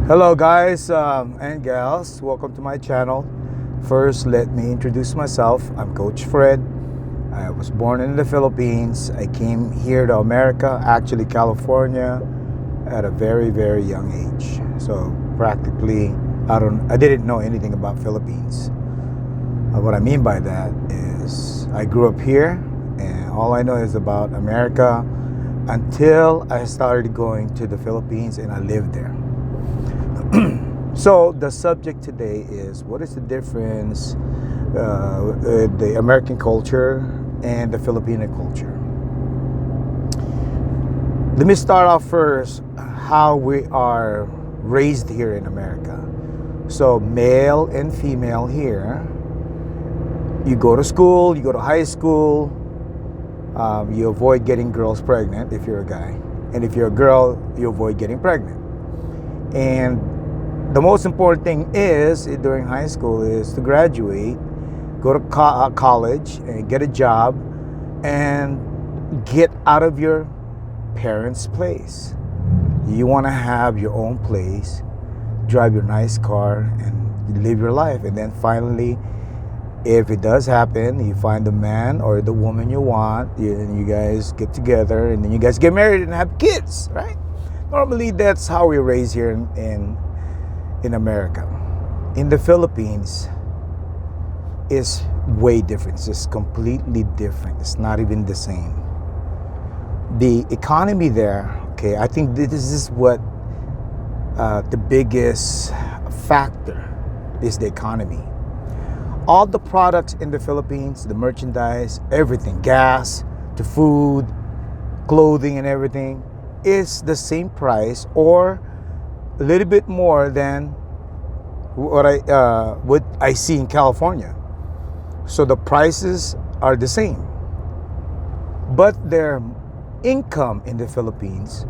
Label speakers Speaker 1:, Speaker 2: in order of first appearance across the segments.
Speaker 1: Hello guys and gals, welcome to my channel. First, let me introduce myself. I'm Coach Fred. I was born in the Philippines. I came here to America, actually California, at a very young age. So practically I didn't know anything about Philippines. What I mean by that is I grew up here and all I know is about America until I started going to the Philippines and I lived there. So the subject today is what is the difference the American culture and the Filipino culture. Let me start off first how we are raised here in America. So male and female here, you go to school, you go to high school, you avoid getting girls pregnant if you're a guy, and if you're a girl, you avoid getting pregnant. And the most important thing is during high school is to graduate, go to college and get a job and get out of your parents' place. You want to have your own place, drive your nice car and live your life. And then finally, if it does happen, you find the man or the woman you want, and you guys get together and then you guys get married and have kids, right? Normally that's how we raise here in America. In the Philippines, it's way different. It's just completely different. It's not even the same. The economy there, okay, I think this is what the biggest factor is, the economy. All the products in the Philippines, the merchandise, everything, gas to food, clothing and everything, is the same price or a little bit more than what I see in California. So the prices are the same, but their income in the Philippines,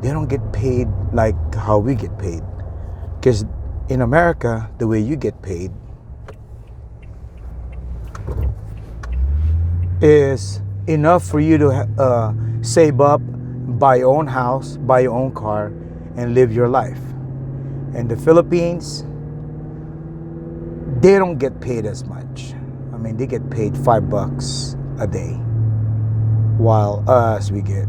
Speaker 1: they don't get paid like how we get paid. Because in America, the way you get paid is enough for you to save up, buy your own house, buy your own car, and live your life. In the Philippines, they don't get paid as much. I mean, they get paid $5 a day, while us, we get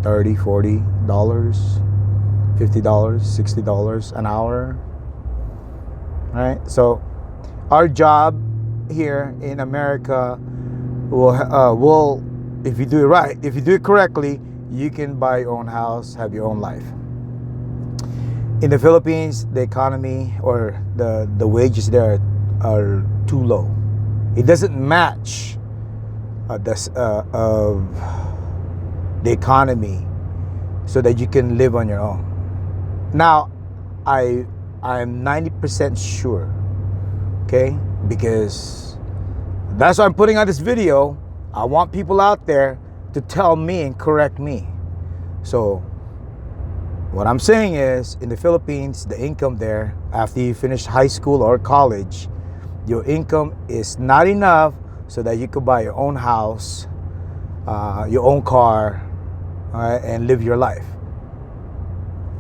Speaker 1: $30, $40, $50, $60 an hour. All right, so our job here in America will, if you do it right, if you do it correctly, you can buy your own house, have your own life. In the Philippines, the economy or the wages there are too low. It doesn't match of the economy so that you can live on your own. Now, I'm 90% sure, okay? Because that's why I'm putting out this video. I want people out there to tell me and correct me. So what I'm saying is, in the Philippines, the income there, after you finish high school or college, your income is not enough so that you could buy your own house, your own car, all right, and live your life.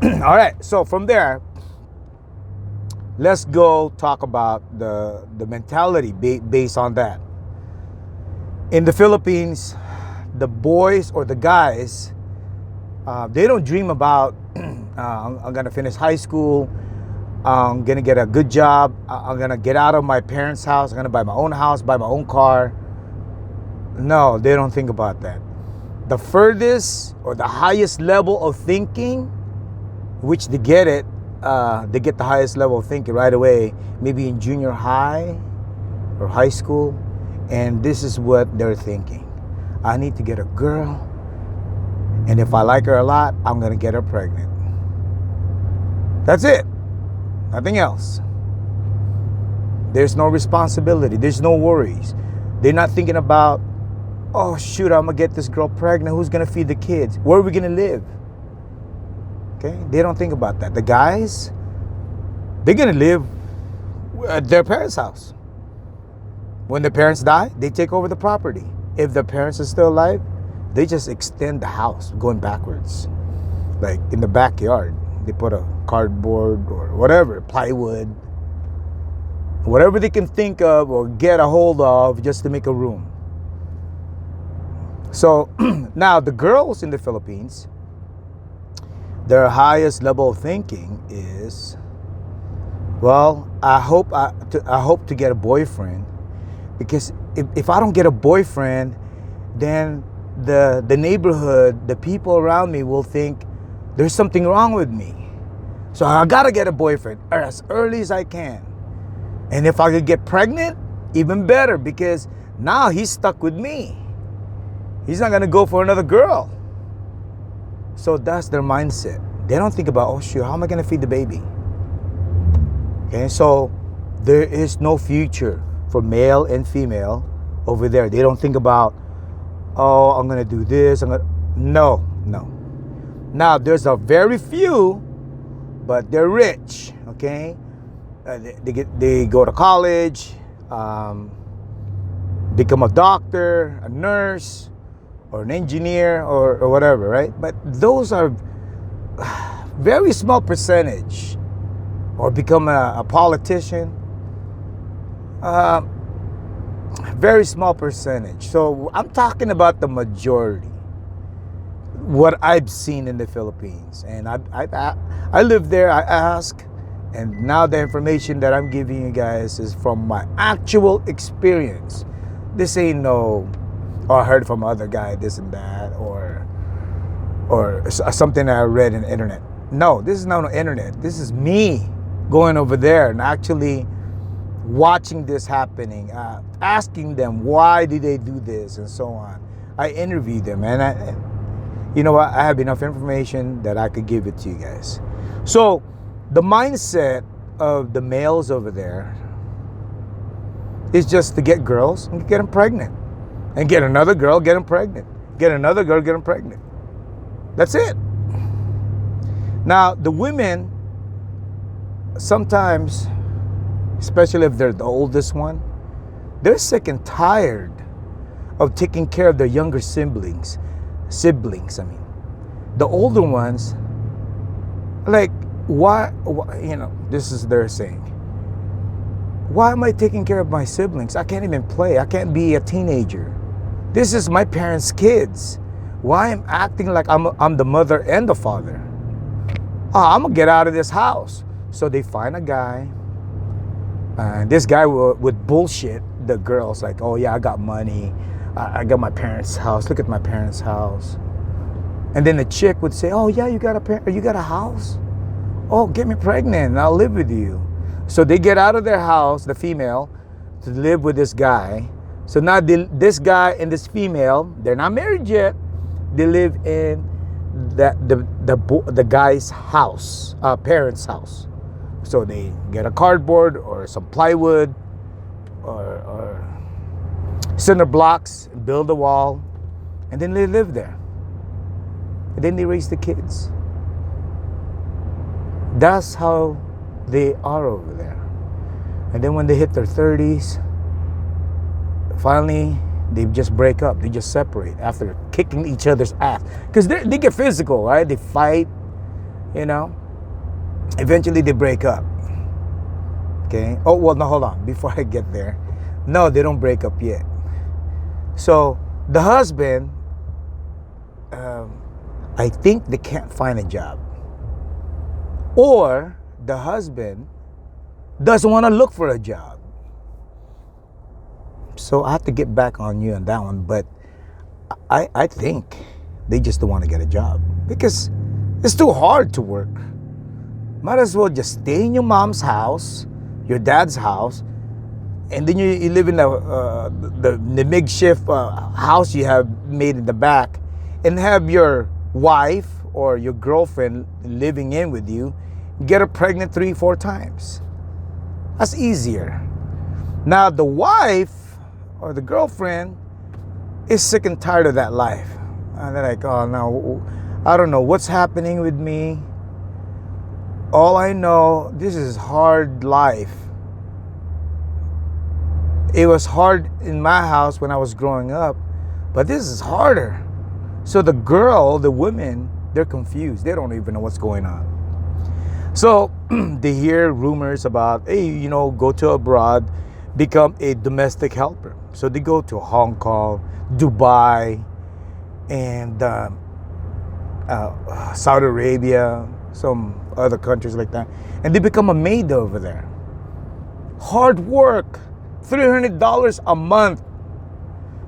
Speaker 1: All right, so from there, let's go talk about the mentality based on that. In the Philippines, the boys or the guys, they don't dream about I'm gonna finish high school, I'm gonna get a good job, I'm gonna get out of my parents' house, I'm gonna buy my own house, buy my own car. No, they don't think about that. The furthest or the highest level of thinking, which they get the highest level of thinking right away, maybe in junior high or high school, and this is what they're thinking. I need to get a girl, and if I like her a lot, I'm gonna get her pregnant. That's it. Nothing else. There's no responsibility. There's no worries. They're not thinking about, oh shoot, I'm gonna get this girl pregnant. Who's gonna feed the kids? Where are we gonna live? Okay? They don't think about that. The guys, they're gonna live at their parents' house. When the parents die, they take over the property. If the parents are still alive, they just extend the house going backwards, like in the backyard. They put a cardboard or whatever, plywood, whatever they can think of or get a hold of just to make a room. So now the girls in the Philippines, their highest level of thinking is, well, I hope to get a boyfriend, because if I don't get a boyfriend, then the neighborhood, the people around me will think there's something wrong with me. So I gotta get a boyfriend as early as I can. And if I could get pregnant, even better, because now he's stuck with me. He's not gonna go for another girl. So that's their mindset. They don't think about, oh shoot, how am I gonna feed the baby? Okay, so there is no future for male and female over there. They don't think about, oh, I'm gonna do this. No. Now there's a very few, but they're rich. Okay, they go to college, become a doctor, a nurse, or an engineer, or whatever, right? But those are very small percentage. Or become a politician. Very small percentage. So I'm talking about the majority. What I've seen in the Philippines, and I live there. I ask, and now the information that I'm giving you guys is from my actual experience. This ain't no, I heard from other guy this and that, or something that I read in the internet. No, this is not on the internet. This is me going over there and actually watching this happening, asking them why did they do this and so on. I interviewed them, and you know what? I have enough information that I could give it to you guys. So the mindset of the males over there is just to get girls and get them pregnant, and get another girl, get them pregnant, get another girl, get them pregnant. That's it. Now the women, sometimes, especially if they're the oldest one, they're sick and tired of taking care of their younger siblings. The older ones, like, why, this is their saying. Why am I taking care of my siblings? I can't even play. I can't be a teenager. This is my parents' kids. Why am I acting like I'm the mother and the father? I'm gonna get out of this house. So they find a guy. This guy would bullshit the girls, like, oh yeah, I got money. I got my parents' house. Look at my parents' house. And then the chick would say, oh yeah, you got a house? Oh, get me pregnant and I'll live with you. So they get out of their house, the female, to live with this guy. So now this guy and this female, they're not married yet. They live in the guy's house, parents' house. So they get a cardboard or some plywood or cinder blocks, build a wall, and then they live there. And then they raise the kids. That's how they are over there. And then when they hit their 30s, finally they just break up. They just separate after kicking each other's ass. Because they get physical, right? They fight, Eventually they break up. Okay? Oh, well, no, hold on. Before I get there. No, they don't break up yet. So the husband, I think they can't find a job. Or the husband doesn't want to look for a job. So I have to get back on you on that one. But I think they just don't want to get a job. Because it's too hard to work. Might as well just stay in your mom's house, your dad's house, and then you live in the makeshift house you have made in the back, and have your wife or your girlfriend living in with you, get her pregnant 3-4 times. That's easier. Now the wife or the girlfriend is sick and tired of that life. And they're like, oh no, I don't know what's happening with me. All I know, this is hard life. It was hard in my house when I was growing up, but this is harder. So the women, they're confused. They don't even know what's going on. So they hear rumors about, hey, you know, go to abroad, become a domestic helper. So they go to Hong Kong, Dubai, and Saudi Arabia, some other countries like that, and they become a maid over there. Hard work, $300 a month.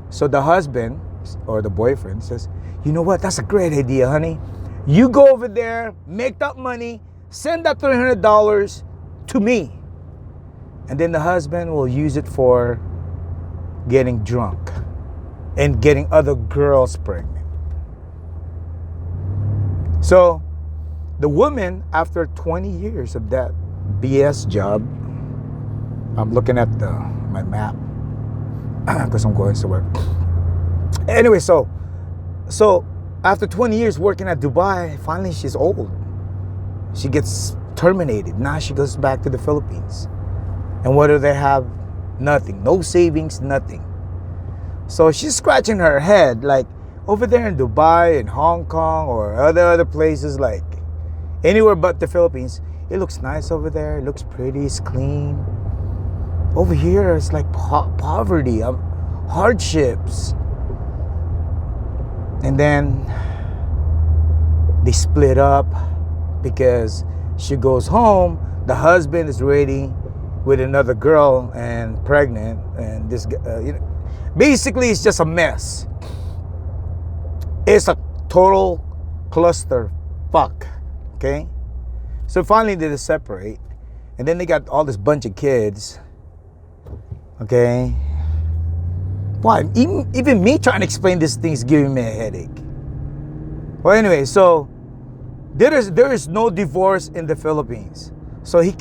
Speaker 1: So the husband or the boyfriend says, you know what, that's a great idea, honey. You go over there, make that money, send that $300 to me. And then the husband will use it for getting drunk and getting other girls pregnant. So the woman, after 20 years of that BS job, I'm looking at my map because I'm going somewhere. Anyway, so after 20 years working at Dubai, finally she's old. She gets terminated. Now she goes back to the Philippines. And what do they have? Nothing. No savings, nothing. So she's scratching her head, like over there in Dubai and Hong Kong or other places, like anywhere but the Philippines. It looks nice over there. It looks pretty. It's clean. Over here, it's like poverty, hardships. And then they split up because she goes home. The husband is ready with another girl and pregnant, and this, basically, it's just a mess. It's a total cluster fuck. Okay, so finally they separate, and then they got all this bunch of kids. Okay, why? Even me trying to explain this thing is giving me a headache. Well, anyway, so there is no divorce in the Philippines. So she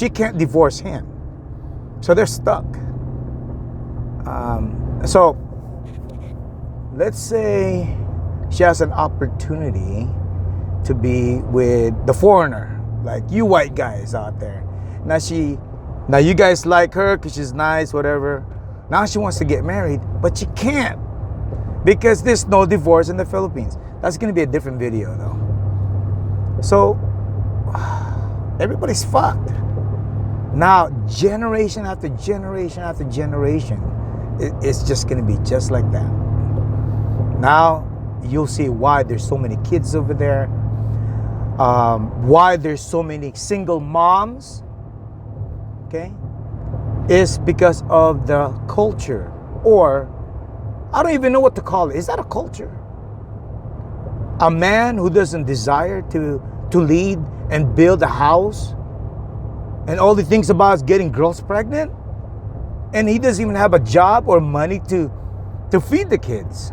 Speaker 1: can't divorce him. So they're stuck. So let's say she has an opportunity to be with the foreigner, like you white guys out there. Now you guys like her because she's nice, whatever. Now she wants to get married, but she can't because there's no divorce in the Philippines. That's going to be a different video though. So everybody's fucked. Now, generation after generation after generation, it's just going to be just like that. Now, you'll see why there's so many kids over there, why there's so many single moms, okay? Is because of the culture, or I don't even know what to call it. Is that a culture? A man who doesn't desire to lead and build a house, and all he thinks about is getting girls pregnant, and he doesn't even have a job or money to feed the kids.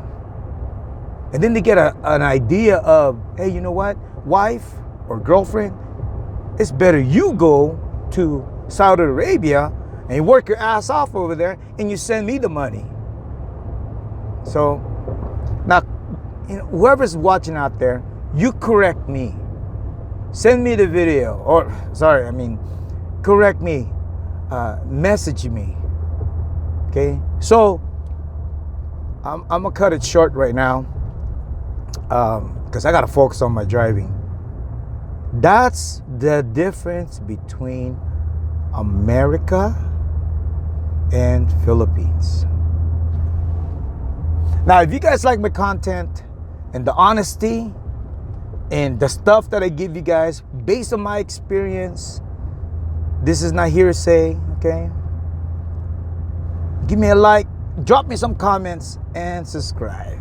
Speaker 1: And then they get an idea of, hey, you know what, wife or girlfriend, it's better you go to Saudi Arabia and you work your ass off over there and you send me the money. So now, whoever's watching out there, you correct me. Send me the video, or correct me, message me. Okay, so I'm gonna cut it short right now because I gotta focus on my driving. That's the difference between America and Philippines. Now, if you guys like my content and the honesty and the stuff that I give you guys based on my experience, this is not hearsay, okay? Give me a like, drop me some comments, and subscribe.